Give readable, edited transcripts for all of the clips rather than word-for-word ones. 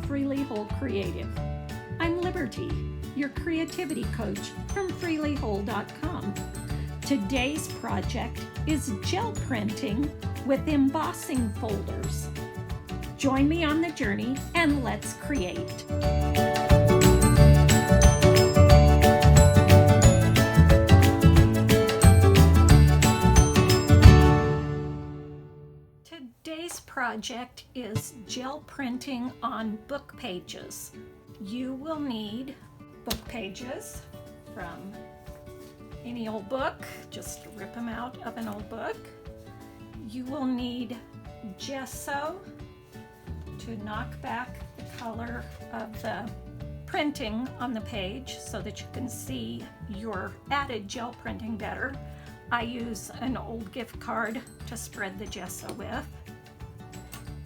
freelywholecreative. I'm Liberty, your creativity coach from freelywhole.com. Today's project is gel printing with embossing folders. Join me on the journey and let's create. Today's project is gel printing on book pages. You will need book pages from any old book, just rip them out of an old book. You will need gesso to knock back the color of the printing on the page so that you can see your added gel printing better. I use an old gift card to spread the gesso with.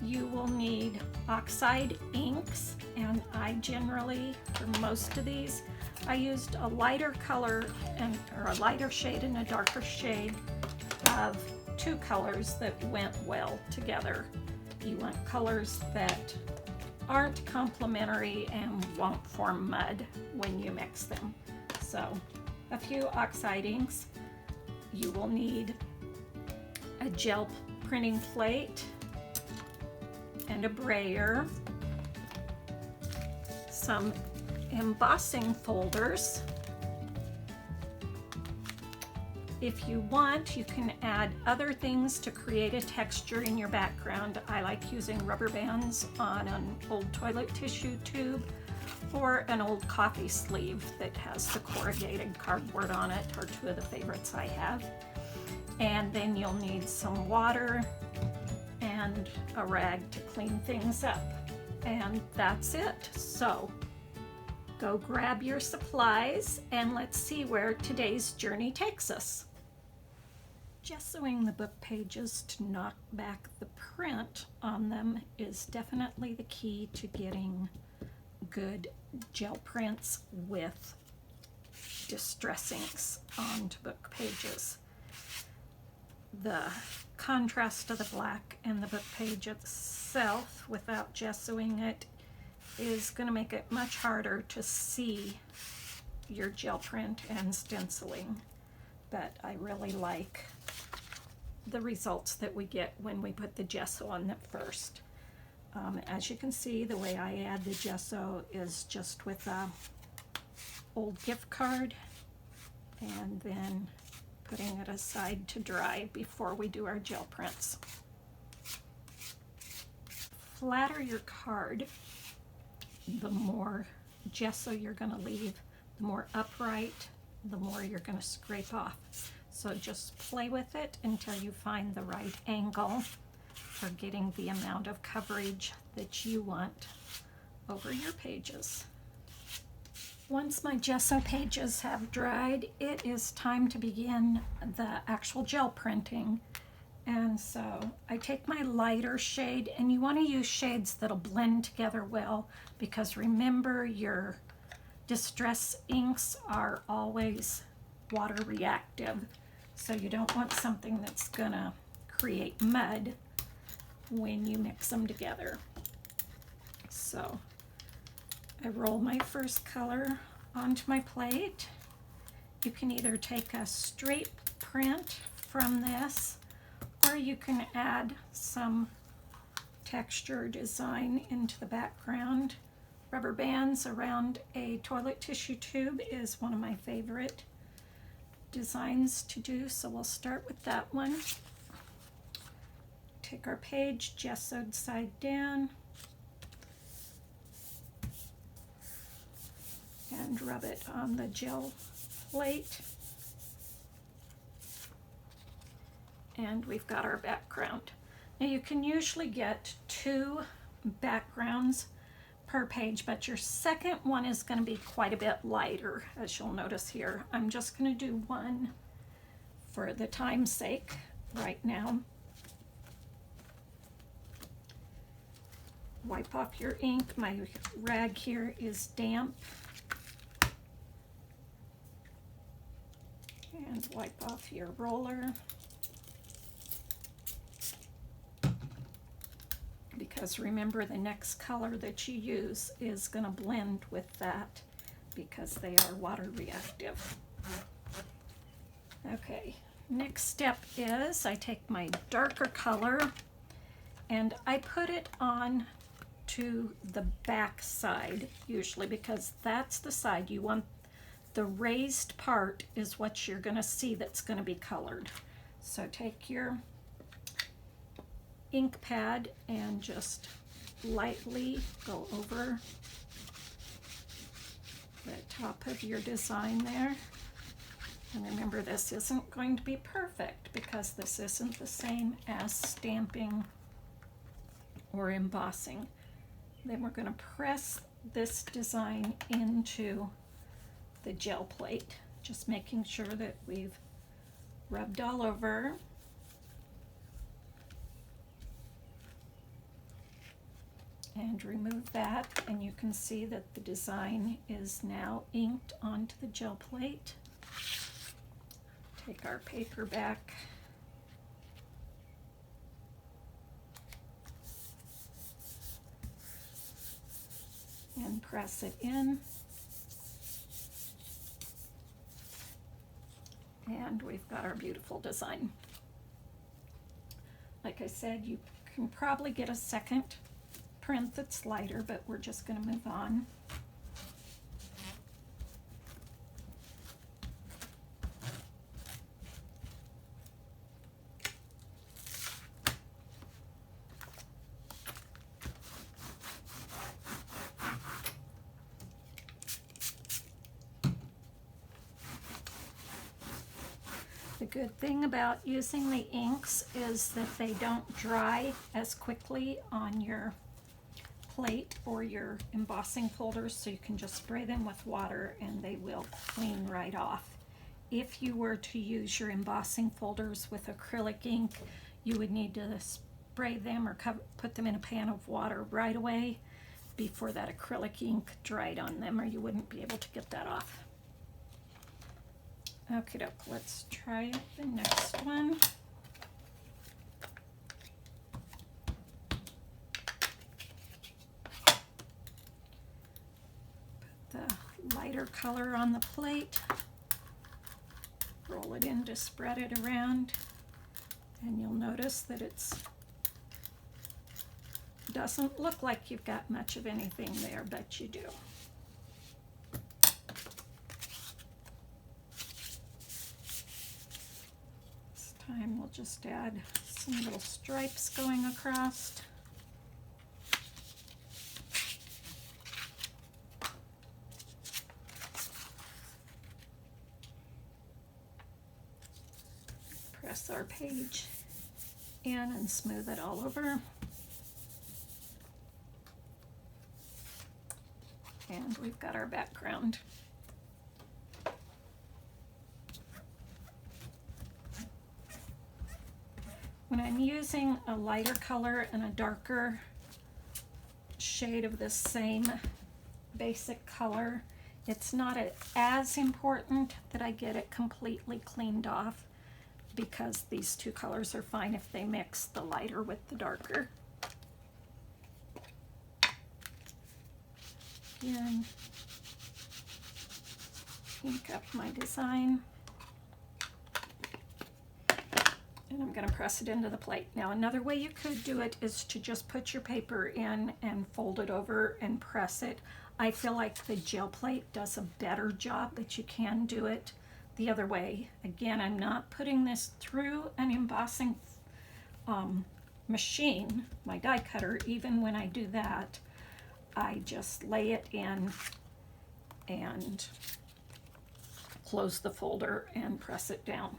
You will need Oxide inks, and I generally, for most of these, I used a lighter color or a lighter shade and a darker shade of two colors that went well together. You want colors that aren't complementary and won't form mud when you mix them. So a few Oxide inks. You will need a gel printing plate and a brayer, some embossing folders. If you want, you can add other things to create a texture in your background. I like using rubber bands on an old toilet tissue tube or an old coffee sleeve that has the corrugated cardboard on it, are two of the favorites I have. And then you'll need some water and a rag to clean things up. And that's it. So go grab your supplies and let's see where today's journey takes us. Gessoing the book pages to knock back the print on them is definitely the key to getting good gel prints with distress inks onto book pages. The contrast of the black and the book page itself without gessoing it is going to make it much harder to see your gel print and stenciling, but I really like the results that we get when we put the gesso on them first. As you can see, the way I add the gesso is just with a old gift card and then putting it aside to dry before we do our gel prints. Flatter your card, the more gesso you're going to leave, the more upright, the more you're going to scrape off. So just play with it until you find the right angle for getting the amount of coverage that you want over your pages. Once my gesso pages have dried, it is time to begin the actual gel printing. And so I take my lighter shade, and you want to use shades that'll blend together well, because remember, your distress inks are always water reactive. So you don't want something that's gonna create mud when you mix them together. So I roll my first color onto my plate. You can either take a straight print from this, or you can add some texture design into the background. Rubber bands around a toilet tissue tube is one of my favorite designs to do, so we'll start with that one. Take our page, gessoed side down, and rub it on the gel plate. And we've got our background. Now you can usually get 2 backgrounds per page, but your second one is going to be quite a bit lighter, as you'll notice here. I'm just going to do one for the time's sake right now. Wipe off your ink. My rag here is damp. And wipe off your roller, because remember the next color that you use is going to blend with that because they are water reactive. Okay, next step is I take my darker color and I put it on to the back side usually, because that's the side you want. The raised part is what you're going to see that's going to be colored. So take your ink pad and just lightly go over the top of your design there. And remember, this isn't going to be perfect because this isn't the same as stamping or embossing. Then we're going to press this design into the gel plate, just making sure that we've rubbed all over. And remove that, and you can see that the design is now inked onto the gel plate. Take our paper back. And press it in. And we've got our beautiful design. Like I said, you can probably get a second print that's lighter, but we're just going to move on. The good thing about using the inks is that they don't dry as quickly on your plate or your embossing folders, so you can just spray them with water and they will clean right off. If you were to use your embossing folders with acrylic ink, you would need to spray them or put them in a pan of water right away before that acrylic ink dried on them, or you wouldn't be able to get that off. Okay, doke, let's try the next one. Put the lighter color on the plate, roll it in to spread it around, and you'll notice that it's doesn't look like you've got much of anything there, but you do. Time we'll just add some little stripes going across. Press our page in and smooth it all over. And we've got our background. When I'm using a lighter color and a darker shade of the same basic color, it's not as important that I get it completely cleaned off, because these two colors are fine if they mix the lighter with the darker. Again, ink up my design. And I'm going to press it into the plate. Now, another way you could do it is to just put your paper in and fold it over and press it. I feel like the gel plate does a better job, but you can do it the other way. Again, I'm not putting this through an embossing machine, my die cutter. Even when I do that, I just lay it in and close the folder and press it down.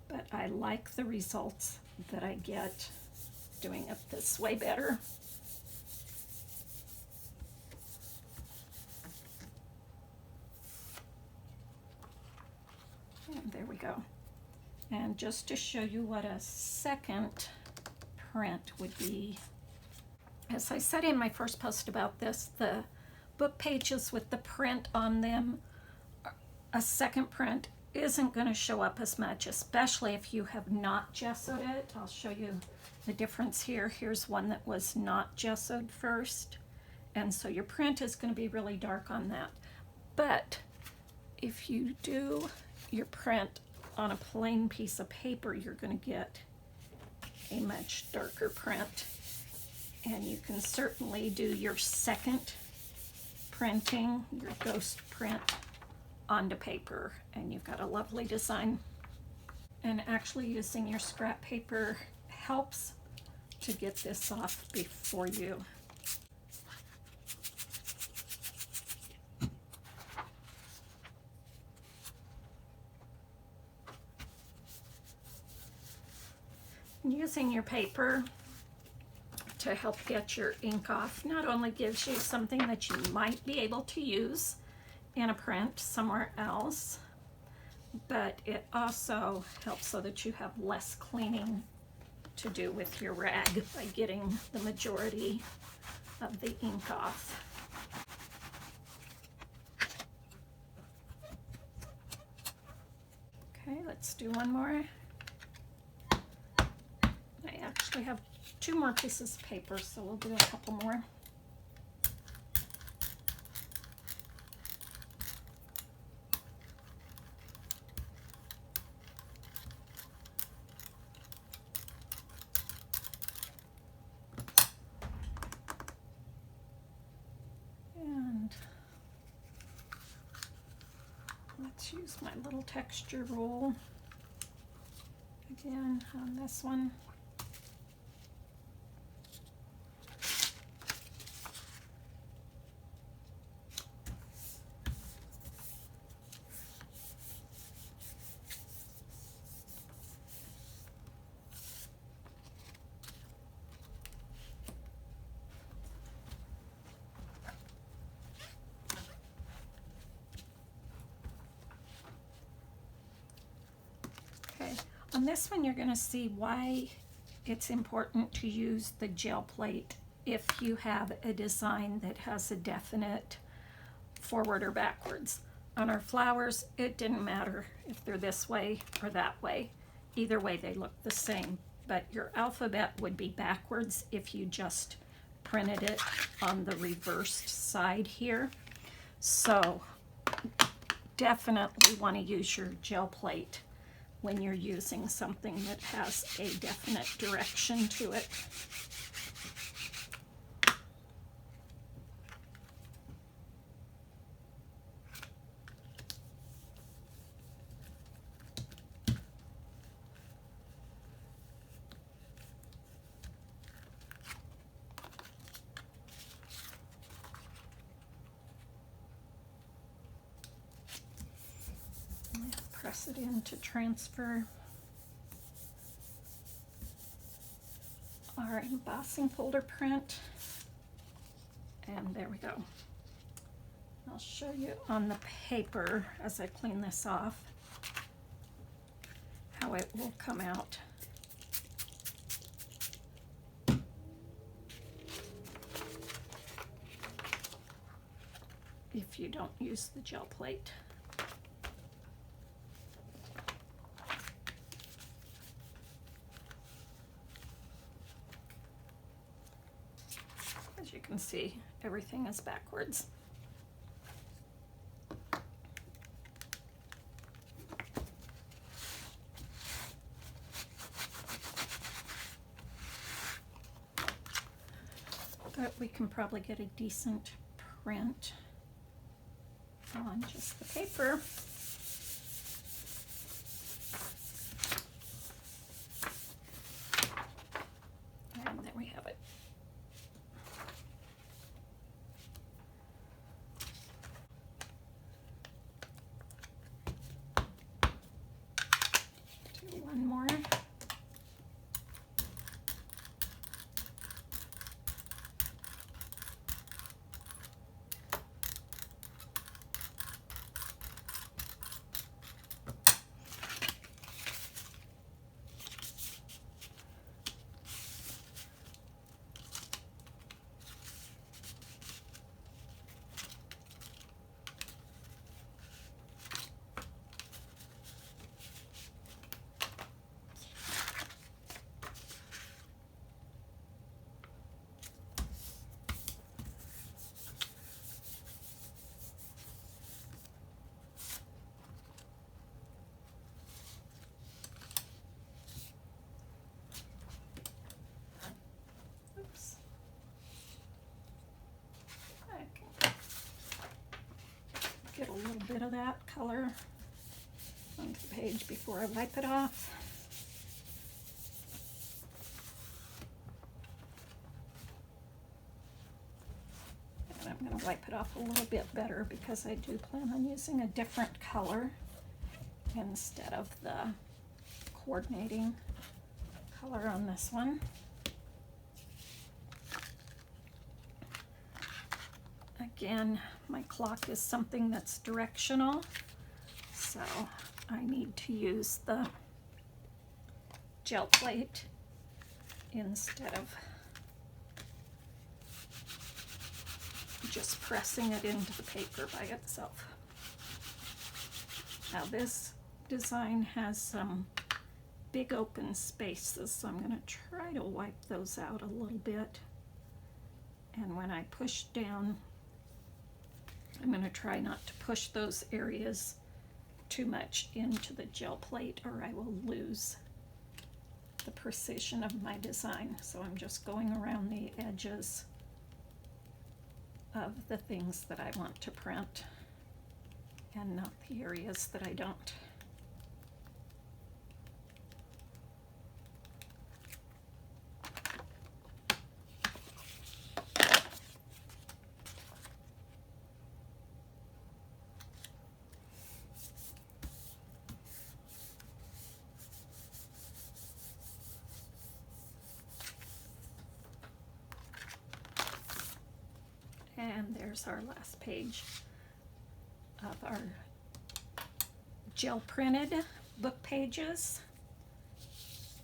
But I like the results that I get doing it this way better. And there we go. And just to show you what a second print would be, as I said in my first post about this, the book pages with the print on them, a second print isn't going to show up as much, especially if you have not gessoed it. I'll show you the difference here. Here's one that was not gessoed first, and so your print is going to be really dark on that. But if you do your print on a plain piece of paper, you're going to get a much darker print. And you can certainly do your second printing, your ghost print, onto paper, and you've got a lovely design. And actually using your scrap paper helps to get this off before you. Using your paper to help get your ink off not only gives you something that you might be able to use in a print somewhere else, but it also helps so that you have less cleaning to do with your rag by getting the majority of the ink off. Okay, let's do one more. I actually have 2 more pieces of paper, so we'll do a couple more. And let's use my little texture rule again on this one. On this one, you're going to see why it's important to use the gel plate if you have a design that has a definite forward or backwards. On our flowers, it didn't matter if they're this way or that way. Either way, they look the same. But your alphabet would be backwards if you just printed it on the reversed side here. So definitely want to use your gel plate when you're using something that has a definite direction to it. Press it in to transfer our embossing folder print, and there we go. I'll show you on the paper as I clean this off how it will come out. If you don't use the gel plate. As you can see, everything is backwards. But we can probably get a decent print on just the paper. And there we have it. Do one more. of that color onto the page before I wipe it off. And I'm going to wipe it off a little bit better because I do plan on using a different color instead of the coordinating color on this one. Again, my clock is something that's directional, so I need to use the gel plate instead of just pressing it into the paper by itself. Now this design has some big open spaces, so I'm going to try to wipe those out a little bit. And when I push down, I'm going to try not to push those areas too much into the gel plate, or I will lose the precision of my design. So I'm just going around the edges of the things that I want to print and not the areas that I don't. And there's our last page of our gel printed book pages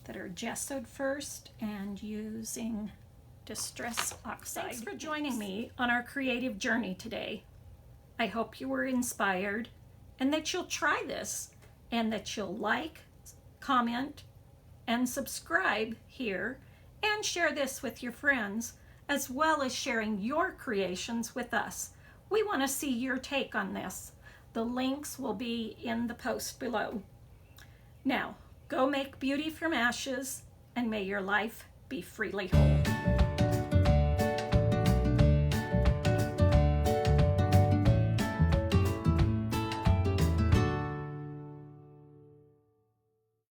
that are gessoed first and using Distress Oxide. Thanks for joining me on our creative journey today. I hope you were inspired and that you'll try this and that you'll like, comment, and subscribe here and share this with your friends, as well as sharing your creations with us. We want to see your take on this. The links will be in the post below. Now, go make beauty from ashes, and may your life be freely whole.